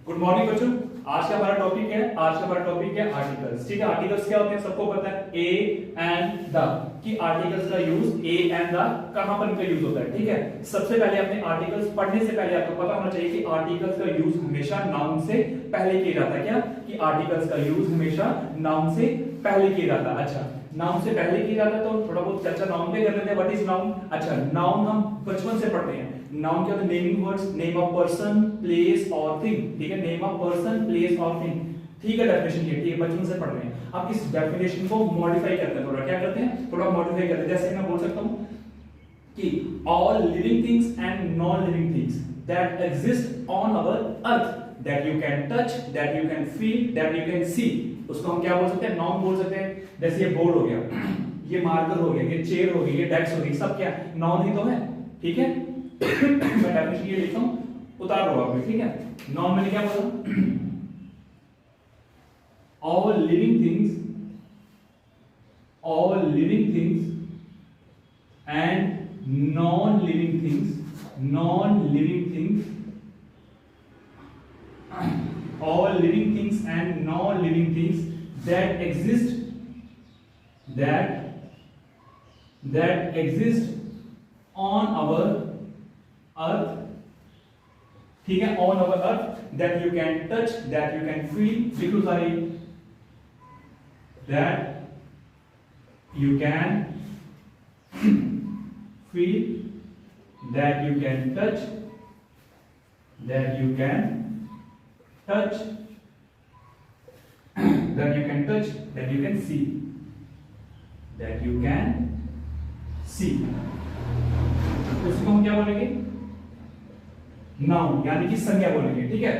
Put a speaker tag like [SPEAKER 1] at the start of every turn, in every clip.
[SPEAKER 1] Good morning बच्चों। आज का हमारा टॉपिक है आर्टिकल्स। ठीक है, आर्टिकल्स क्या होते हैं सबको पता है, ए एंड द कि आर्टिकल्स का यूज ए एंड द कहां पर इनका यूज होता है। ठीक है, सबसे पहले अपने आर्टिकल्स पढ़ने से पहले आपको पता होना चाहिए कि आर्टिकल्स का यूज हमेशा नाउन से पहले किया जाता है। क्या कि आर्टिकल्स का यूज हमेशा नाउन से पहले किया जाता है। अच्छा, नाउन से पहले किया जाता है तो थोड़ा बहुत चर्चा नाउन पे कर लेते हैं। What is noun? अच्छा, नाउन हम बचपन से पढ़ते हैं। नाउन क्या होता है? Naming words, name of person, place और थिंग। ठीक है, नेम ऑफ पर्सन, प्लेस और थिंग। ठीक है, डेफिनेशन ये ठीक है, बचपन से पढ़ रहे हैं। अब इस डेफिनेशन को मॉडिफाई करते हैं, थोड़ा क्या करते हैं, थोड़ा मॉडिफाई करते हैं। जैसे मैं बोल सकता हूं कि all living things and non living things that exist on our earth that you can touch, that you can feel, that you can see, उसको हम क्या बोल सकते हैं? नाउन बोल सकते हैं। जैसे ये बोर्ड हो गया, ये मार्कर हो गया, ये चेयर हो गई, ये डेस्क हो गई, सब क्या नाउन ही तो है। ठीक है मैं डेफिनेशन ये लिखता हूं, उतार लो आप। ठीक है, नाउन मैंने क्या बोला? all living things and non-living things all living things and non-living things that exist on our earth. ठीक है, on our earth that you can touch, that you can feel, बिल्कुल सारी, that you can feel, that you can touch, that you can touch, that you can touch, that you can see, that you can see। उसको हम क्या बोलेंगे? Noun, यानी कि संज्ञा बोलेंगे। ठीक है,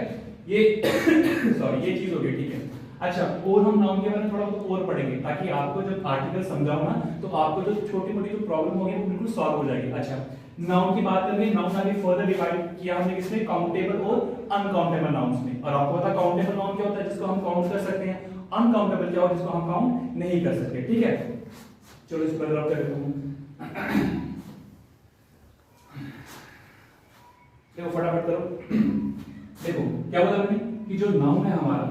[SPEAKER 1] ये सॉरी ये चीज हो गई। ठीक है, अच्छा, और हम नाउन के बारे में थोड़ा बहुत और पढ़ेंगे ताकि आपको जब आर्टिकल समझाऊं ना तो आपको जो छोटी मोटी जो प्रॉब्लम होगी वो बिल्कुल सॉल्व हो जाएगी। अच्छा, नाउन की बात करेंगे। नाउन आगे फर्दर डिवाइड किया हमने किसमें? काउंटेबल और अनकाउंटेबल नाउन्स में। और आपको पता काउंटेबल नाउन क्या होता है? जिसको हम काउंट कर सकते हैं। अनकाउंटेबल क्या होता है? जिसको हम काउंट नहीं कर सकते। ठीक है, चलो इसको ड्रॉप कर देता हूं। देखो फटाफट करो। देखो क्या बोला मैंने कि जो नाउन है हमारा,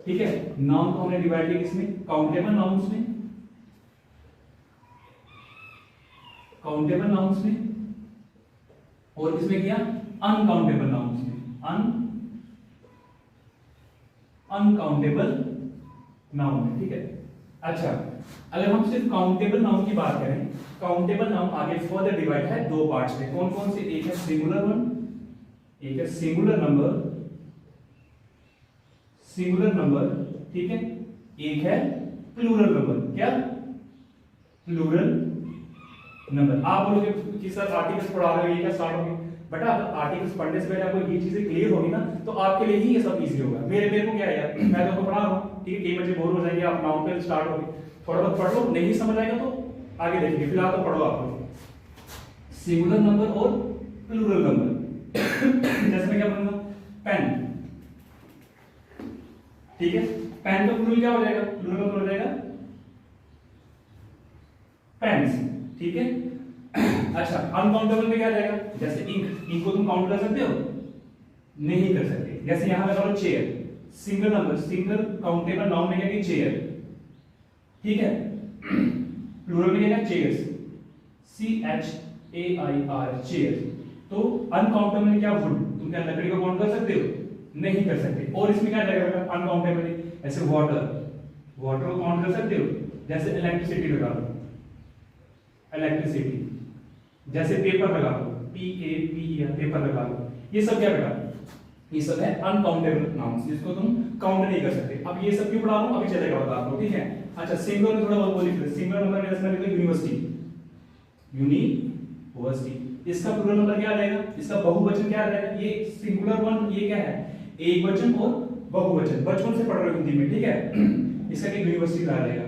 [SPEAKER 1] ठीक है, नाउन को हमने डिवाइड किया किसमें? काउंटेबल नाउन्स में, काउंटेबल नाउन्स में, और किसमें किया? अनकाउंटेबल नाउन्स में, अनकाउंटेबल नाउन में। ठीक है, अच्छा, अगर हम सिर्फ काउंटेबल नाउन की बात करें, काउंटेबल नाउन आगे फर्दर डिवाइड है दो पार्ट्स में। कौन कौन से? एक है सिंगुलर वन, एक है सिंगुलर नंबर, ठीक है, एक है प्लूरल नंबर। क्या? Plural number. आप बोलोगे कि सर आर्टिकल्स पढ़ा रहे हो, ये क्या स्टार्ट हो गया? बेटा अगर आर्टिकल्स पढ़ने से पहले आपको ये चीजें क्लियर होगी ना तो आपके लिए ही ये सब इजी होगा। मेरे को क्या है यार, मैं तो आपको पढ़ा रहा हूँ, ठीक है, कई बच्चे बोर हो जाएंगे, आप नाउन पे स्टार्ट होगे, थोड़ा बहुत पढ़ लो, नहीं समझ आएगा तो आगे देखेंगे, फिलहाल तो पढ़ो आप लोग सिंगुलर नंबर और प्लूरल नंबर। जैसे मैं क्या बोलूंगा? पेन। ठीक है, पेन का प्लूरल क्या हो जाएगा? प्लूरल का प्लूरल हो जाएगा पेन्स। ठीक है, अच्छा, अनकाउंटेबल में क्या जाएगा? जैसे इंक को तुम काउंट कर सकते हो? नहीं कर सकते। जैसे यहां लगा लो chair, single number, single countable noun में क्या है? चेयर। ठीक है, प्लूरल में क्या है? Chairs, CHAIR, chair. तो अनकाउंटेबल में क्या? वुड। तुम क्या लकड़ी को काउंट कर सकते हो? नहीं कर सकते। और इसमें क्या जाएगा अनकाउंटेबल? ऐसे वाटर को काउंट कर सकते हो? जैसे इलेक्ट्रिसिटी लगा लो, इलेक्ट्रिसिटी। जैसे पेपर लगा लो, PAPER, पेपर लगा लो। ये सब क्या बेटा? ये सब है अनकाउंटेबल नाउन्स जिसको तुम काउंट नहीं कर सकते। अब ये सब क्यों पढ़ा रहा हूं अभी चलेगा बता आपको। ठीक है, अच्छा, सिंगुलर में थोड़ा बहुत बोलिए। सिंगुलर नंबर जैसे मैंने लिखा यूनिवर्सिटी, इसका प्लूरल नंबर क्या आ जाएगा? इसका बहुवचन क्या आ जाएगा? ये सिंगुलर वन, ये क्या है? एक वचन और बहुवचन। बचपन से पढ़ रहे हो हिंदी में। ठीक है, इसका क्या? यूनिवर्सिटी आ जाएगा,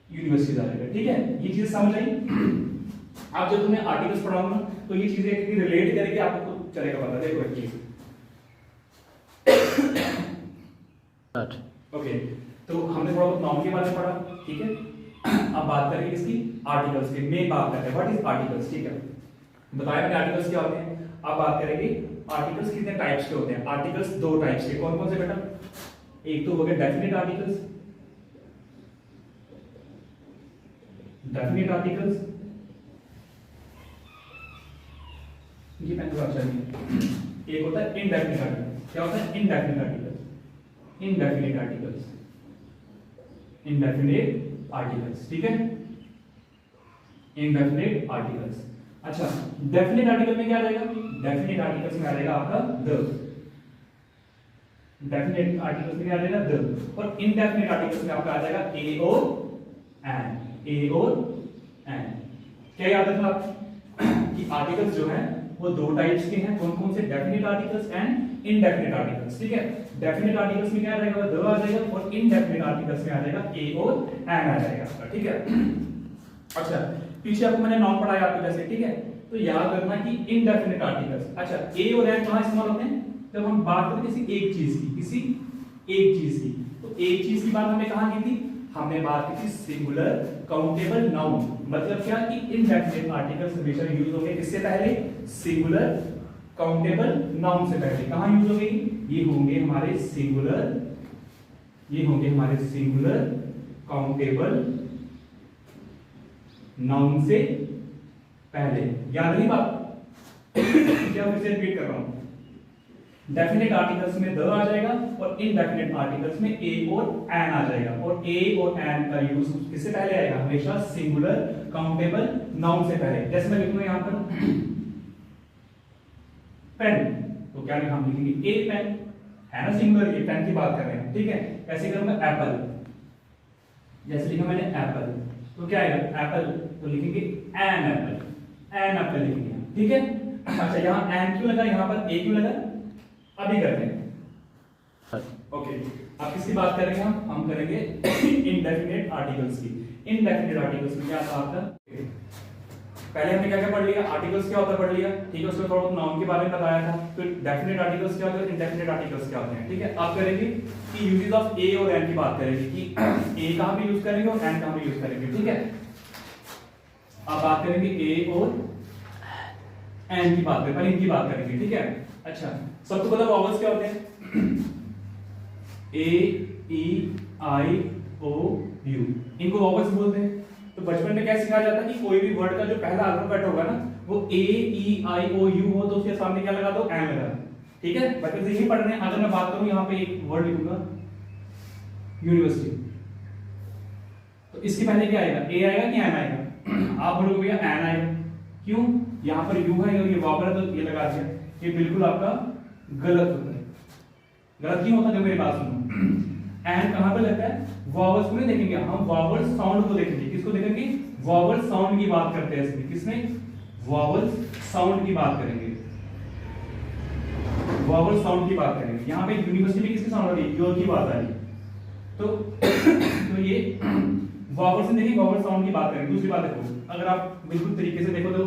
[SPEAKER 1] यूनिवर्सिटी आ जाएगा। ठीक है, ये चीज समझ आई? आप जब तुम्हें आर्टिकल्स पढ़ाऊंगा तो ये चीजें रिलेट करके आपको चलेगा पता। देखो एक चीज, ओके, तो हमने थोड़ा बहुत नाउन के बारे में पढ़ा। ठीक है, अब बात करेंगे इसकी आर्टिकल्स की। मैं बात करते हैं व्हाट इज आर्टिकल्स। ठीक है, बताया मैंने आर्टिकल्स क्या होते हैं। अब बात करेंगे आर्टिकल्स कितने टाइप्स के होते हैं। आर्टिकल्स दो टाइप्स के, कौन कौन से बेटा? एक तो हो गया डेफिनेट आर्टिकल्स, डेफिनेट आर्टिकल्स, ये पहले बात चलिए। एक होता है इनडेफिनेट आर्टिकल्स। क्या होता है? Indefinite articles, indefinite articles, indefinite articles, ठीक है, इनडेफिनेट आर्टिकल्स। अच्छा, डेफिनेट आर्टिकल में क्या आ जाएगा? डेफिनेट आर्टिकल्स में आ जाएगा आपका द, डेफिनेट आर्टिकल्स में क्या आ जाएगा? द। और इनडेफिनेट आर्टिकल्स में आपका आ जाएगा ए और एन, ए और एन। क्या याद रखना कि आर्टिकल्स जो है वो दो टाइप्स के हैं, कौन कौन से? Definite articles and indefinite articles, ठीक है। डेफिनेट आर्टिकल्स में क्या आ जाएगा? द आ जाएगा, और इनडेफिनेट आर्टिकल्स में आ जाएगा ए और एन आ जाएगा आपका, ठीक है। अच्छा, पीछे आपको मैंने नॉन पढ़ाया आपको जैसे, ठीक है, तो याद रखना कि इनडेफिनेट आर्टिकल्स, अच्छा ए और एन कहां इस्तेमाल होते हैं? जब हम बात करते हैं किसी एक चीज की, किसी एक चीज की, तो एक चीज की बात हमने कहां की थी? हमने बात की थी सिंगुलर काउंटेबल नाउन। मतलब क्या कि इनडेफिनेट आर्टिकल्स हमेशा यूज होंगे किससे पहले? सिंगुलर काउंटेबल नाउन से पहले। कहां यूज होंगे? ये होंगे हमारे सिंगुलर, ये होंगे हमारे सिंगुलर काउंटेबल नाउन से पहले। याद नहीं बात? क्या फिर से रिपीट कर रहा हूं। डेफिनेट आर्टिकल्स में द आ जाएगा, और इनडेफिनेट आर्टिकल्स में ए और एन आ जाएगा। और ए और एन का यूज किससे पहले आएगा? हमेशा सिंगुलर काउंटेबल नाउन से पहले। जैसे मैं लिखूंगा यहां पर पेन, तो क्या लिखा? हम लिखेंगे ए पेन, है ना सिंगुलर, ये पेन की बात कर रहे हैं, ठीक है। ऐसे करूंगा एप्पल, जैसे लिखा मैंने एप्पल, तो क्या आएगा? एप्पल, तो लिखेंगे एन एप्पल, एन एप्पल लिखेंगे, ठीक है। अच्छा, यहां एन क्यों लगा, यहां पर ए क्यों लगा? अभी करते हैं। ओके, अब किसकी बात कर रहे हैं हम करेंगे इनडेफिनेट आर्टिकल्स की। इनडेफिनेट आर्टिकल्स में क्या था आपका? पहले हमने क्या क्या पढ़ लिया? आर्टिकल्स क्या होता है पढ़ लिया, ठीक है, उसमें थोड़ा नाउन के बारे में बताया था। फिर डेफिनेट आर्टिकल्स क्या होते हैं, इनडेफिनेट आर्टिकल्स क्या होते हैं, ठीक है। अब करेंगे कि यूजेस ऑफ ए और एन की बात करेंगे कि ए कहां पे यूज करेंगे और एन कहां पे यूज करेंगे, ठीक है। अब बात करेंगे ए और एन की बात करें, पहले इनकी बात करेंगे, ठीक है। अच्छा, सबको पता वॉवल्स क्या होते हैं? ए, ई, आई, ओ, यू, इनको वॉवल्स बोलते हैं। तो बचपन में क्या सिखाया जाता है कि कोई भी वर्ड का जो पहला अल्फाबेट होगा ना, वो ए, ई, आई, ओ, यू हो, तो उसके सामने क्या लगा दो? एन लगा दो, ठीक है। बचपन से यही पढ़ रहे हैं। अगर मैं बात करूं, यहां पे एक वर्ड लिखूंगा यूनिवर्सिटी, तो इसके पहले क्या आएगा? ए आएगा कि एन आएगा? आप बोलोगे भैया एन आएगा, क्यों? यहां पर यू है और ये वॉवल है, तो ये लगा दिया। ये बिल्कुल आपका गलत होता है। गलत क्यों होता है? मेरी बात सुनो, एंड कहां पे लगता है? वॉवल्स को नहीं देखेंगे हम, वॉवल साउंड को देखेंगे। किसको देखेंगे? वॉवल साउंड की बात करते हैं इसमें। किसमें? वॉवल साउंड की बात करेंगे, वॉवल साउंड की बात करेंगे। यहां पे यूनिवर्सिटी में किसकी साउंड आ रही है? यो की बात आ रही है, तो ये वॉवल से देखिए, वॉवल साउंड की बात करेंगे। दूसरी बात देखो, अगर आप बिल्कुल तरीके से देखो तो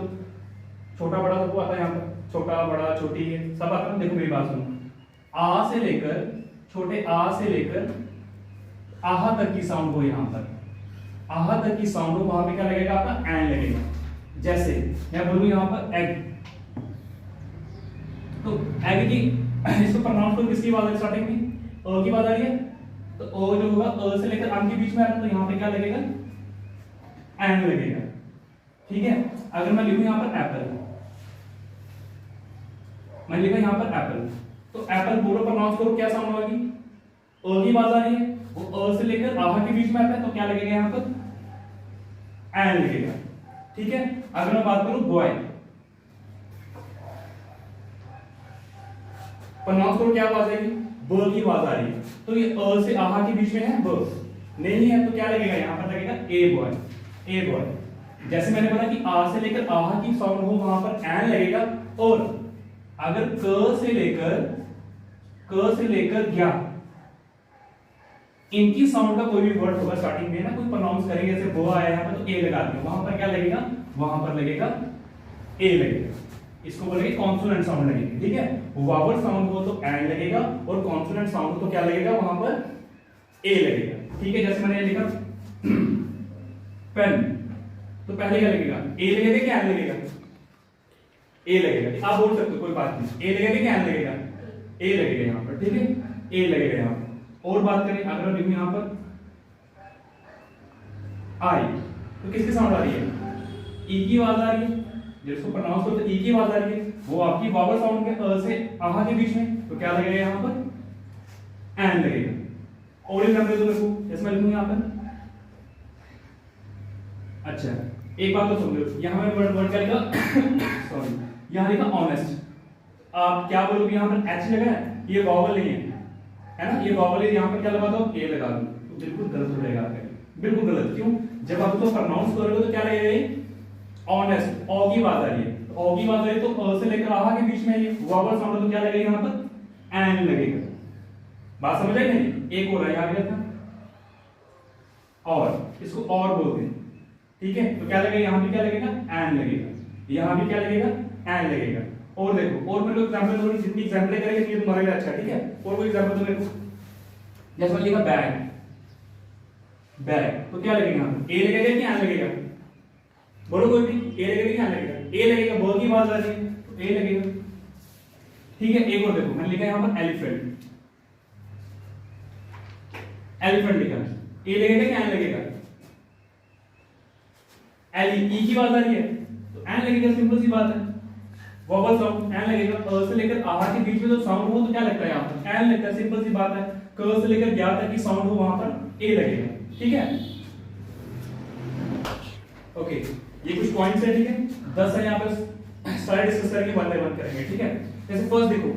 [SPEAKER 1] छोटा बड़ा सबको आता है, यहाँ पर छोटा बड़ा छोटी सब आता है। देखो मेरी बात सुनो, आ से लेकर, छोटे आ से लेकर आहा तक की साउंड हो, यहाँ पर आहा तक की साउंड हो, वहां पे क्या लगेगा? आपका एन लगेगा। जैसे मैं बोलूं यहाँ पर एग, तो एग की इसको प्रोनाउंस करो, किसकी बात है? स्टार्टिंग में अ की बात आ रही है, तो अ जो होगा अ से लेकर अन के बीच में आ रहा है, तो यहाँ पे क्या लगेगा? एन लगेगा, ठीक है। अगर मैं लिखूं यहाँ पर एप्पल, मैं लिखा यहाँ पर एप्पल, तो एप्पल बोलो, प्रोनाउंस करो, क्या साउंड होगी? अ की बात आ रही है, वो अ से लेकर आहा के बीच में आता है, तो क्या लगेगा यहाँ पर? एन लगेगा, ठीक है। अगर मैं बात करूं बॉय, प्रोनाउंस करो, क्या आवाज आएगी? ब की आवाज आ रही है, तो ये अ से आहा के बीच में है, ब नहीं है, तो क्या लगेगा? यहाँ पर लगेगा ए बॉय, ए बॉय। जैसे मैंने बोला कि आ से लेकर आहा की साउंड हो, वहां पर एन लगेगा। और अगर क से लेकर ज्ञा, इनकी साउंड का कोई भी वर्ड होगा स्टार्टिंग में ना, कोई प्रोनाउंस करेंगे, जैसे बो आया यहाँ पर, तो ए लगा देंगे, वहां पर क्या लगेगा? वहां पर लगेगा ए लगेगा। इसको बोलेंगे कॉन्सोनेंट साउंड लगेगी, ठीक है। वावल साउंड हो तो एन लगेगा, और कॉन्सोनेंट साउंड हो तो क्या लगेगा? वहां पर ए लगेगा, ठीक है। जैसे मैंने लिखा पेन, तो पहले क्या लगेगा? ए लगेगा कि एन लगेगा? ए लगेगा, आप बोल सकते हो कोई बात नहीं, ए लगेगा क्या एन लगेगा, ए लगेगा यहाँ पर, ठीक है, ए लगेगा यहाँ पर। और बात करें अगर लिखूं यहाँ पर आई, तो किसकी साउंड आ रही है, ई की आवाज आ रही है, जिसको प्रोनाउंस करते हैं ई की आवाज आ रही है, वो आपकी वावल साउंड के अ से आहा के बीच में, तो क्या लगेगा यहाँ पर एन लगेगा। और एग्जांपल दो मेरे को, इसमें लिखूं यहाँ पर, अच्छा एक बात तो सुन लो, यहाँ में वर्ड क्या लिखा सॉरी, यहाँ लिखा ऑनेस्ट, आप क्या बोलोगे यहाँ पर एच लगा है, ये वॉवल नहीं है ना, ये वॉवल है, यहाँ पर क्या लगा दो ए लगा दो, तो बिल्कुल गलत हो जाएगा आपका, बिल्कुल गलत। क्यों, जब आप इसको प्रोनाउंस करोगे तो क्या लगेगा ऑनेस्ट, ओ की बात आ रही है, तो ओ की बात आ रही है तो अ से लेकर आहा के बीच में ये वॉवल साउंड, तो क्या लगेगा यहाँ पर एन लगेगा। बात समझ आई नहीं, एक और है आ गया था, और इसको और बोलते हैं, ठीक है, तो क्या लगेगा यहाँ पे, क्या लगेगा एन लगेगा, यहाँ भी क्या लगेगा एन लगेगा। और देखो, और मेरे को एग्जांपल दो, जितनी एग्जांपल करेंगे ये तुम्हारे लिए अच्छा, ठीक है। और कोई एग्जांपल दो मेरे को, जैसे मैंने लिखा बैग, बैग, तो क्या लगेगा यहाँ पे, ए लगेगा कि एन लगेगा, बोलो कोई भी, ए लगेगा कि एन लगेगा, ए लगेगा, ब की बात आ रही है तो ए लगेगा, ठीक है। एक और देखो, मैंने लिखा यहाँ पर एलिफेंट, एलिफेंट लिखा, ए लगेगा कि एन लगेगा, एल ई की बात आ रही है तो एन लगेगा, सिंपल सी बात है, वॉवल साउंड एन लगेगा, अ से लेकर आहा के बीच में जो साउंड हो तो क्या लगता है यहाँ पर एन लगता है, सिंपल सी बात है। क से लेकर ज्ञा तक की साउंड हो वहां पर ए लगेगा, ठीक है। ओके, ये कुछ पॉइंट्स है, ठीक है, 10 है यहाँ पर, सारे डिस्कस करके वन बाय वन करेंगे, ठीक है। जैसे फर्स्ट देखो,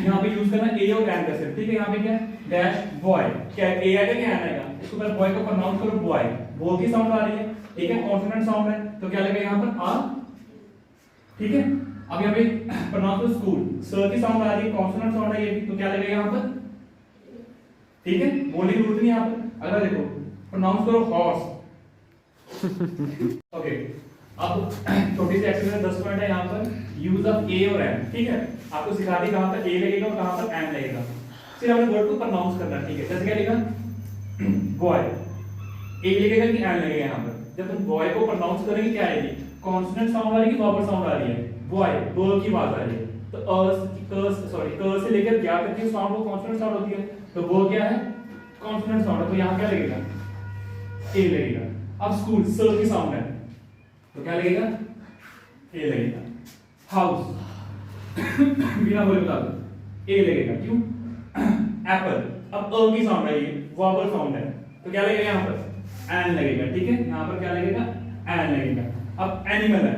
[SPEAKER 1] यहाँ पे यूज करना ए और एन का सिर्फ, ठीक है। यहाँ पे क्या डैश बॉय, क्या ए आएगा क्या एन आएगा, इसको पहले बॉय को प्रोनाउंस करो बॉय, बो की साउंड आ रही है, ठीक है, कॉन्सोनेंट साउंड है, तो क्या लगेगा यहाँ पर आ, ठीक है। अब यहाँ पे प्रोनाउंस करो स्कूल, स की साउंड आ रही है, कॉन्सोनेंट साउंड है ये भी, तो क्या लगेगा यहाँ पर, ठीक है, बोलने की जरूरत नहीं यहाँ पर। अगर देखो प्रोनाउंस करो हॉर्स, ओके। अब छोटी सी एक्सरसाइज 10 पॉइंट है यहाँ पर, यूज ऑफ ए और एन, ठीक है। आपको सिखा दी कहां पर ए लगेगा और कहां पर एन लगेगा, फिर हमने वर्ड को प्रोनाउंस करना, ठीक है। जैसे क्या लिखा बॉय, ए लगेगा कि एन लगेगा, यहाँ पर जब तुम बॉय को प्रोनाउंस करेंगे क्या आएगी, कॉन्सोनेंट साउंड आ रही है कि वॉवल साउंड आ रही है, बॉय ब की बात आ रही है, तो क से लेकर क्या तक की साउंड वो कॉन्सोनेंट साउंड होती है, तो वो क्या है कॉन्सोनेंट साउंड है, तो यहाँ क्या लगेगा ए लगेगा। अब स्कूल स की साउंड है तो क्या लगेगा ए लगेगा। हाउस बिना बोले बता दो ए लगेगा, क्यों, एप्पल, अब अ की साउंड है, ये वॉवल साउंड है, तो क्या लगेगा यहाँ पर एन लगेगा, ठीक है। यहाँ पर क्या लगेगा एन लगेगा। अब एनिमल है,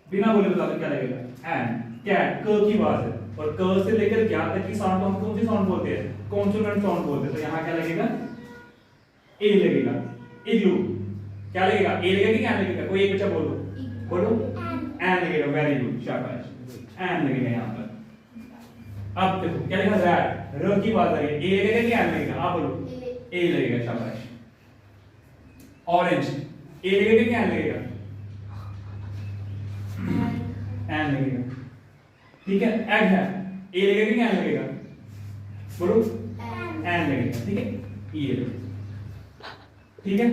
[SPEAKER 1] बिना बोले बता दो क्या लगेगा एन। कैट क की आवाज है, और क से लेकर ज्ञा तक की साउंड को हम कौन सी साउंड बोलते हैं, कॉन्सोनेंट साउंड बोलते हैं, तो यहाँ क्या लगेगा ए लगेगा। इग्लू क्या लगेगा ए लगेगा कि एन लगेगा, कोई एक बच्चा बोलो, बोलो एन लगेगा, वेरी गुड, शाबाश, एन लगेगा यहाँ पर। अब देखो क्या लिखा रैट, र की बात आ रही है, ए लगेगा कि एन लगेगा, आप बोलो ए लगेगा, शाबाश। ऑरेंज ए लगेगा कि एन लगेगा, एन लगेगा, ठीक है। एग है, ए लगेगा कि एन लगेगा, बोलो एन लगेगा, ठीक है, ये लगेगा, ठीक है,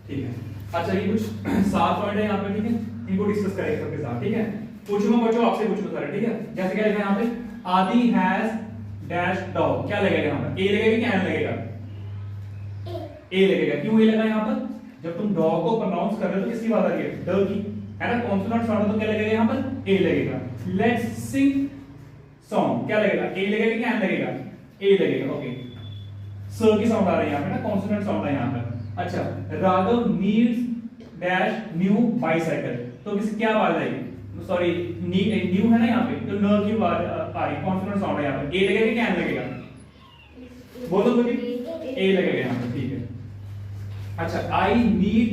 [SPEAKER 1] ठीक है। अच्छा ये कुछ 7 पॉइंट है यहाँ पे, ठीक है, इनको डिस्कस करेंगे सबके साथ, ठीक है। पूछूंगा बच्चों आपसे, पूछूंगा सारे, ठीक है। जैसे क्या लिखा है यहाँ पे, आदि हैज डैश डॉग, क्या लगेगा यहाँ पर, ए लगेगा कि एन लगेगा, ए लगेगा, क्यों ए लगा यहाँ पर, जब तुम डॉग को प्रोनाउंस कर रहे हो तो किसकी बात आ रही है, ड की, है ना, कॉन्सोनेंट साउंड, तो क्या लगेगा यहाँ पर ए लगेगा। लेट्स सिंग सॉन्ग, क्या लगेगा ए लगेगा कि एन लगेगा, ए लगेगा, ओके। स की साउंड आ रही है यहाँ पे ना, कॉन्सोनेंट साउंड है यहाँ पर। अच्छा, Raghav needs dash new bicycle, तो किसी क्या आवाज आएगी, सॉरी न्यू है ना यहाँ पे, तो न की आवाज आ रही, कॉन्सोनेंट साउंड है यहाँ पर, ए लगेगा कि एन लगेगा, बोलो बोलिए, ए लगेगा यहाँ पर, ठीक है। अच्छा, आई नीड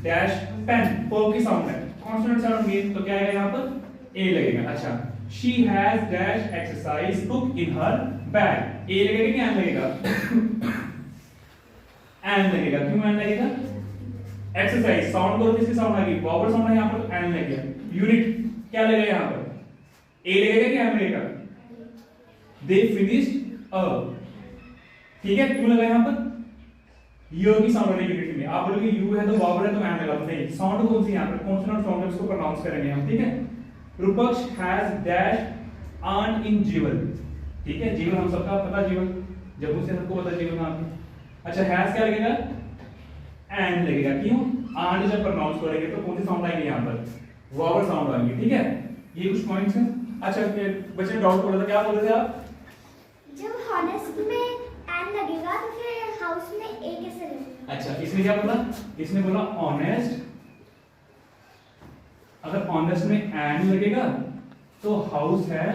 [SPEAKER 1] डैश पेन, प की साउंड है, कॉन्सोनेंट साउंड में, तो क्या आएगा यहाँ पर ए लगेगा। अच्छा, she has dash exercise book in her bag, a लगेगा कि एन लगेगा, एन लगेगा, क्यों एन लगेगा, एक्सरसाइज साउंड करो, किसकी साउंड आएगी, वॉवल साउंड है यहाँ पर, तो एन लगेगा। यूनिट क्या लगेगा यहाँ पर, ए लगेगा कि एन लगेगा, दे फिनिश्ड अ, ठीक है, क्यों लगा यहाँ पर य की साउंड वाली यूनिट में आप बोलोगे यू है तो वावल है तो एन लगा दो, नहीं साउंड कौन सी यहाँ पर कॉन्सोनेंट साउंड है उसको प्रोनाउंस करेंगे हम, ठीक है। रूपक्ष हैज डैश अर्न इन जीवन, ठीक है, जीवन हम सबका पता, जीवन जब से सबको पता जीवन नाम। अच्छा हैज क्या लगेगा, एंड लगेगा, क्यों अर्न जब प्रोनाउंस करेंगे तो कौन सी साउंड आएगी यहाँ पर, वावल साउंड आएगी, ठीक है। ये कुछ पॉइंट्स हैं। अच्छा बच्चे डाउट हो रहा था, क्या बोल रहे थे आप?
[SPEAKER 2] जब हॉनेस्ट में एन लगेगा तो फिर हाउस में ए कैसे लगेगा?
[SPEAKER 1] अच्छा इसने क्या बोला, इसने बोला ऑनेस्ट, अगर ऑनेस्ट में एन लगेगा तो हाउस है,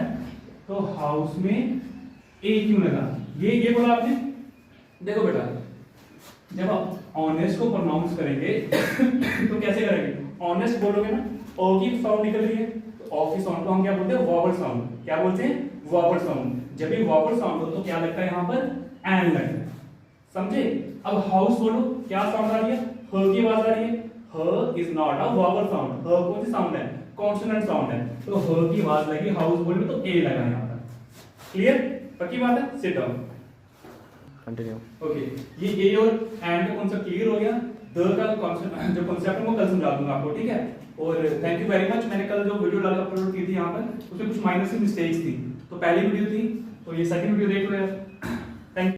[SPEAKER 1] तो हाउस में ए क्यों लगा, ये बोला आपने। देखो बेटा जब आप ऑनेस्ट को प्रोनाउंस करेंगे तो कैसे करेंगे, ऑनेस्ट बोलोगे ना, ओ की साउंड निकल रही है तो ऑ की साउंड को हम क्या बोलते हैं, वॉवल साउंड, क्या बोलते हैं, वॉवल साउंड। जब भी वॉवल साउंड हो तो क्या लगता है यहाँ पर, एन लगता है, समझे। अब हाउस बोलो, क्या साउंड आ रही है, ह की आवाज आ रही है, ह is not a vowel sound, ह कौन सी साउंड है, कॉन्सोनेंट साउंड है, तो ह की आवाज लगी, हाउस बोलो तो ए लगा यहाँ पर, क्लियर, पक्की बात है, सिट डाउन,
[SPEAKER 3] कंटिन्यू।
[SPEAKER 1] ओके। ये ए और एंड का कॉन्सेप्ट क्लियर हो गया, द का कॉन्सेप्ट जो कॉन्सेप्ट है वो कल समझा दूंगा आपको, ठीक है। और थैंक यू वेरी मच, मैंने कल जो वीडियो डाल अपलोड की थी यहाँ पर उसमें कुछ माइनर सी मिस्टेक्स थी, तो पहली वीडियो थी तो ये सेकंड वीडियो देख लो यार।